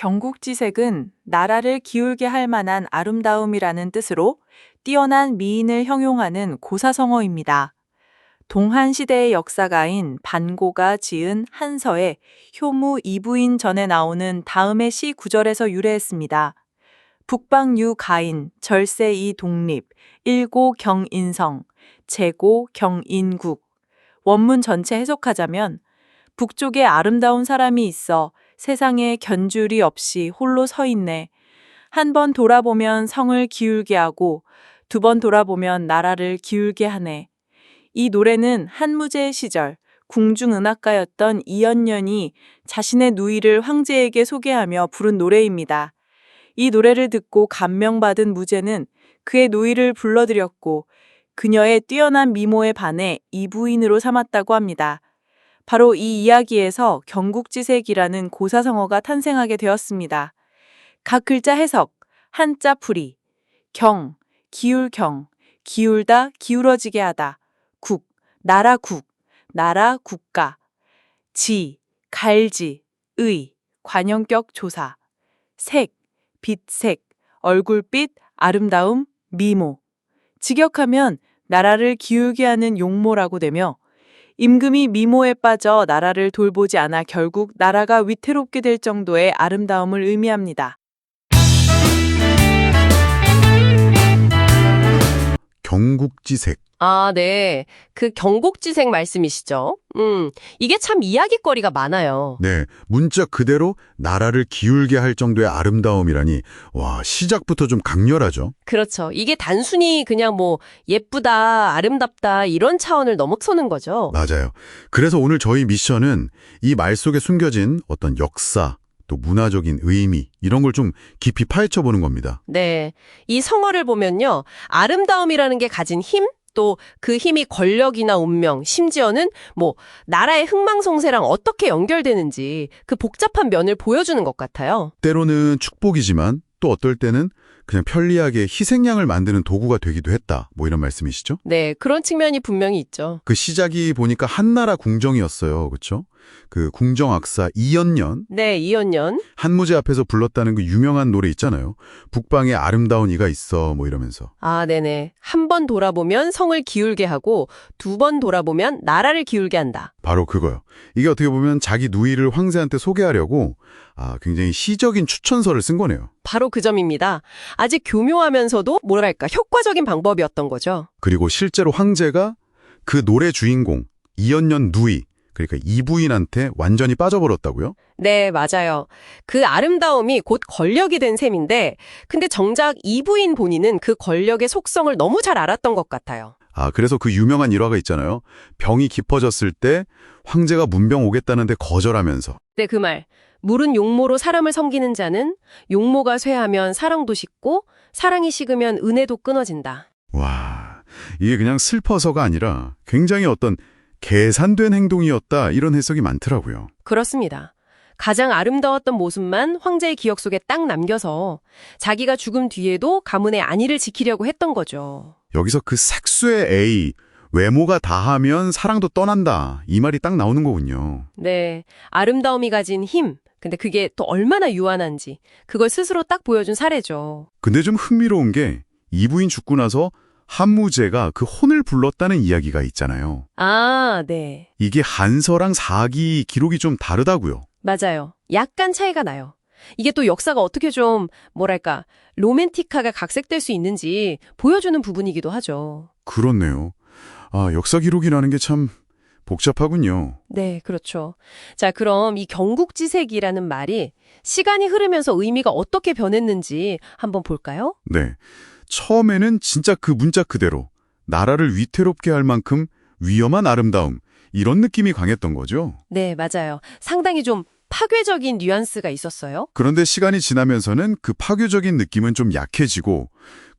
경국지색은 나라를 기울게 할 만한 아름다움이라는 뜻으로 뛰어난 미인을 형용하는 고사성어입니다. 동한 시대의 역사가인 반고가 지은 한서의 효무 이부인 전에 나오는 다음의 시 구절에서 유래했습니다. 북방유 가인, 절세이 독립, 일고 경인성, 제고 경인국. 원문 전체 해석하자면 북쪽에 아름다운 사람이 있어 세상에 견줄이 없이 홀로 서 있네. 한 번 돌아보면 성을 기울게 하고 두 번 돌아보면 나라를 기울게 하네. 이 노래는 한무제의 시절 궁중은악가였던 이연년이 자신의 누이를 황제에게 소개하며 부른 노래입니다. 이 노래를 듣고 감명받은 무제는 그의 누이를 불러들였고 그녀의 뛰어난 미모에 반해 이부인으로 삼았다고 합니다. 바로 이 이야기에서 경국지색이라는 고사성어가 탄생하게 되었습니다. 각 글자 해석, 한자 풀이, 경, 기울경, 기울다, 기울어지게 하다, 국, 나라 국가, 지, 갈지, 의, 관용격 조사, 색, 빛색, 얼굴빛, 아름다움, 미모. 직역하면 나라를 기울게 하는 용모라고 되며 임금이 미모에 빠져 나라를 돌보지 않아 결국 나라가 위태롭게 될 정도의 아름다움을 의미합니다. 경국지색. 아, 네. 그 경국지색 말씀이시죠? 이게 참 이야깃거리가 많아요. 네, 문자 그대로 나라를 기울게 할 정도의 아름다움이라니 와, 시작부터 좀 강렬하죠. 그렇죠. 이게 단순히 그냥 뭐 예쁘다, 아름답다 이런 차원을 넘어서는 거죠. 맞아요. 그래서 오늘 저희 미션은 이 말 속에 숨겨진 어떤 역사, 또 문화적인 의미 이런 걸 좀 깊이 파헤쳐보는 겁니다. 네. 이 성어를 보면요. 아름다움이라는 게 가진 힘? 또 그 힘이 권력이나 운명, 심지어는 뭐 나라의 흥망성쇠랑 어떻게 연결되는지 그 복잡한 면을 보여주는 것 같아요. 때로는 축복이지만 또 어떨 때는 그냥 편리하게 희생양을 만드는 도구가 되기도 했다. 뭐 이런 말씀이시죠? 네, 그런 측면이 분명히 있죠. 그 시작이 보니까 한나라 궁정이었어요. 그렇죠? 그 궁정악사 이연년. 네, 이연년. 한무제 앞에서 불렀다는 그 유명한 노래 있잖아요. 북방에 아름다운 이가 있어 뭐 이러면서. 아, 네네. 한 번 돌아보면 성을 기울게 하고 두 번 돌아보면 나라를 기울게 한다. 바로 그거요. 이게 어떻게 보면 자기 누이를 황제한테 소개하려고 굉장히 시적인 추천서를 쓴 거네요. 바로 그 점입니다. 아직 교묘하면서도 뭐랄까 효과적인 방법이었던 거죠. 그리고 실제로 황제가 그 노래 주인공 이연년 누이, 그러니까 이부인한테 완전히 빠져버렸다고요? 네, 맞아요. 그 아름다움이 곧 권력이 된 셈인데 근데 정작 이부인 본인은 그 권력의 속성을 너무 잘 알았던 것 같아요. 그래서 그 유명한 일화가 있잖아요. 병이 깊어졌을 때 황제가 문병 오겠다는데 거절하면서. 네, 그 말. 물은 용모로 사람을 섬기는 자는 용모가 쇠하면 사랑도 식고 사랑이 식으면 은혜도 끊어진다. 와, 이게 그냥 슬퍼서가 아니라 굉장히 어떤 계산된 행동이었다 이런 해석이 많더라고요. 그렇습니다. 가장 아름다웠던 모습만 황제의 기억 속에 딱 남겨서 자기가 죽음 뒤에도 가문의 안위를 지키려고 했던 거죠. 여기서 그 색수의 A, 외모가 다하면 사랑도 떠난다 이 말이 딱 나오는 거군요. 네, 아름다움이 가진 힘. 근데 그게 또 얼마나 유한한지 그걸 스스로 딱 보여준 사례죠. 근데 좀 흥미로운 게 이부인 죽고 나서 한무제가 그 혼을 불렀다는 이야기가 있잖아요. 아, 네. 이게 한서랑 사기 기록이 좀 다르다고요. 맞아요. 약간 차이가 나요. 이게 또 역사가 어떻게 좀 뭐랄까 로맨틱하게 각색될 수 있는지 보여주는 부분이기도 하죠. 그렇네요. 역사 기록이라는 게 참 복잡하군요. 네, 그렇죠. 자, 그럼 이 경국지색이라는 말이 시간이 흐르면서 의미가 어떻게 변했는지 한번 볼까요? 네. 처음에는 진짜 그 문자 그대로 나라를 위태롭게 할 만큼 위험한 아름다움 이런 느낌이 강했던 거죠. 네, 맞아요. 상당히 좀 파괴적인 뉘앙스가 있었어요. 그런데 시간이 지나면서는 그 파괴적인 느낌은 좀 약해지고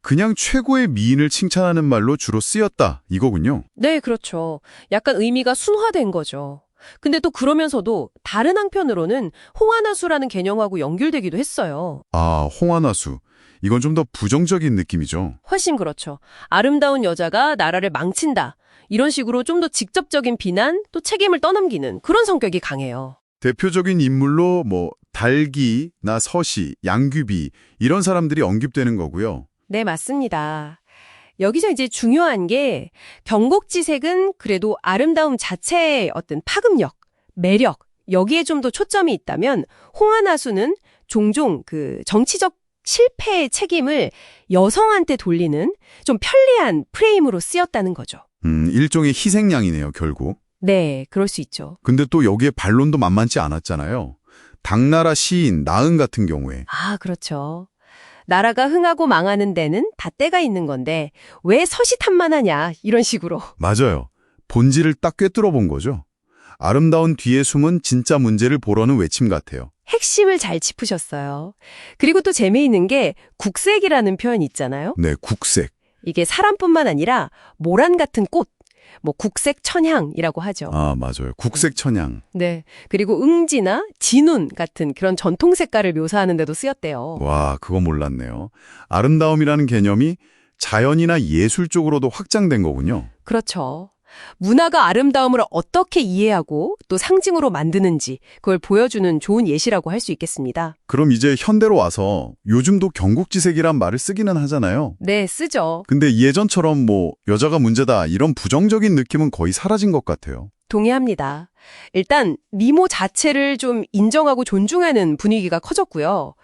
그냥 최고의 미인을 칭찬하는 말로 주로 쓰였다 이거군요. 네, 그렇죠. 약간 의미가 순화된 거죠. 근데 또 그러면서도 다른 한편으로는 홍화나수라는 개념하고 연결되기도 했어요. 홍화나수. 이건 좀 더 부정적인 느낌이죠. 훨씬 그렇죠. 아름다운 여자가 나라를 망친다. 이런 식으로 좀 더 직접적인 비난, 또 책임을 떠넘기는 그런 성격이 강해요. 대표적인 인물로 달기나 서시, 양귀비 이런 사람들이 언급되는 거고요. 네, 맞습니다. 여기서 이제 중요한 게 경곡지색은 그래도 아름다움 자체의 어떤 파급력, 매력, 여기에 좀 더 초점이 있다면 홍하나수는 종종 그 정치적 실패의 책임을 여성한테 돌리는 좀 편리한 프레임으로 쓰였다는 거죠. 일종의 희생양이네요, 결국. 네, 그럴 수 있죠. 근데 또 여기에 반론도 만만치 않았잖아요. 당나라 시인 나응 같은 경우에. 아, 그렇죠. 나라가 흥하고 망하는 데는 다 때가 있는 건데 왜 서시탄만 하냐 이런 식으로. 맞아요. 본질을 딱 꿰뚫어 본 거죠. 아름다운 뒤에 숨은 진짜 문제를 보려는 외침 같아요. 핵심을 잘 짚으셨어요. 그리고 또 재미있는 게 국색이라는 표현 있잖아요. 네, 국색. 이게 사람뿐만 아니라 모란 같은 꽃, 뭐 국색 천향이라고 하죠. 아, 맞아요. 국색 천양. 네. 그리고 응지나 진운 같은 그런 전통 색깔을 묘사하는 데도 쓰였대요. 와, 그거 몰랐네요. 아름다움이라는 개념이 자연이나 예술 쪽으로도 확장된 거군요. 그렇죠. 문화가 아름다움을 어떻게 이해하고 또 상징으로 만드는지 그걸 보여주는 좋은 예시라고 할 수 있겠습니다. 그럼 이제 현대로 와서 요즘도 경국지색이란 말을 쓰기는 하잖아요. 네, 쓰죠. 근데 예전처럼 뭐 여자가 문제다 이런 부정적인 느낌은 거의 사라진 것 같아요. 동의합니다. 일단 미모 자체를 좀 인정하고 존중하는 분위기가 커졌고요.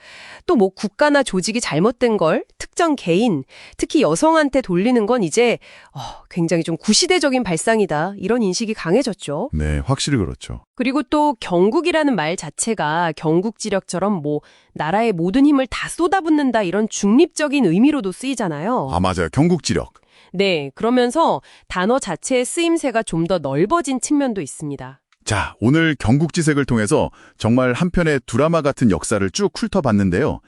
또 뭐 국가나 조직이 잘못된 걸 특정 개인, 특히 여성한테 돌리는 건 이제 굉장히 좀 구시대적인 발상이다. 이런 인식이 강해졌죠. 네, 확실히 그렇죠. 그리고 또 경국이라는 말 자체가 경국지력처럼 뭐 나라의 모든 힘을 다 쏟아붓는다 이런 중립적인 의미로도 쓰이잖아요. 아, 맞아요. 경국지력. 네, 그러면서 단어 자체의 쓰임새가 좀 더 넓어진 측면도 있습니다. 자, 오늘 경국지색을 통해서 정말 한 편의 드라마 같은 역사를 쭉 훑어봤는데요.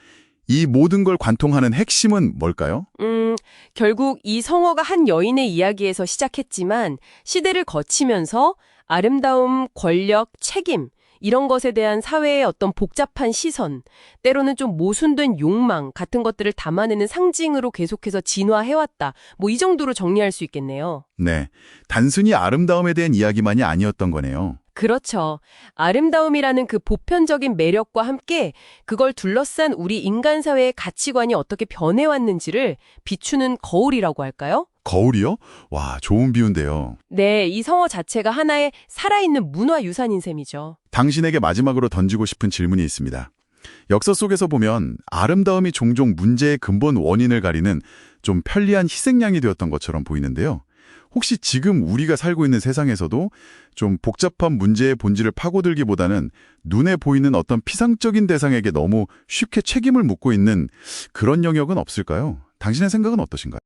이 모든 걸 관통하는 핵심은 뭘까요? 결국 이 성어가 한 여인의 이야기에서 시작했지만 시대를 거치면서 아름다움, 권력, 책임 이런 것에 대한 사회의 어떤 복잡한 시선, 때로는 좀 모순된 욕망 같은 것들을 담아내는 상징으로 계속해서 진화해왔다. 뭐 이 정도로 정리할 수 있겠네요. 네, 단순히 아름다움에 대한 이야기만이 아니었던 거네요. 그렇죠. 아름다움이라는 그 보편적인 매력과 함께 그걸 둘러싼 우리 인간 사회의 가치관이 어떻게 변해왔는지를 비추는 거울이라고 할까요? 거울이요? 와, 좋은 비유인데요. 네, 이 성어 자체가 하나의 살아있는 문화유산인 셈이죠. 당신에게 마지막으로 던지고 싶은 질문이 있습니다. 역사 속에서 보면 아름다움이 종종 문제의 근본 원인을 가리는 좀 편리한 희생양이 되었던 것처럼 보이는데요. 혹시 지금 우리가 살고 있는 세상에서도 좀 복잡한 문제의 본질을 파고들기보다는 눈에 보이는 어떤 피상적인 대상에게 너무 쉽게 책임을 묻고 있는 그런 영역은 없을까요? 당신의 생각은 어떠신가요?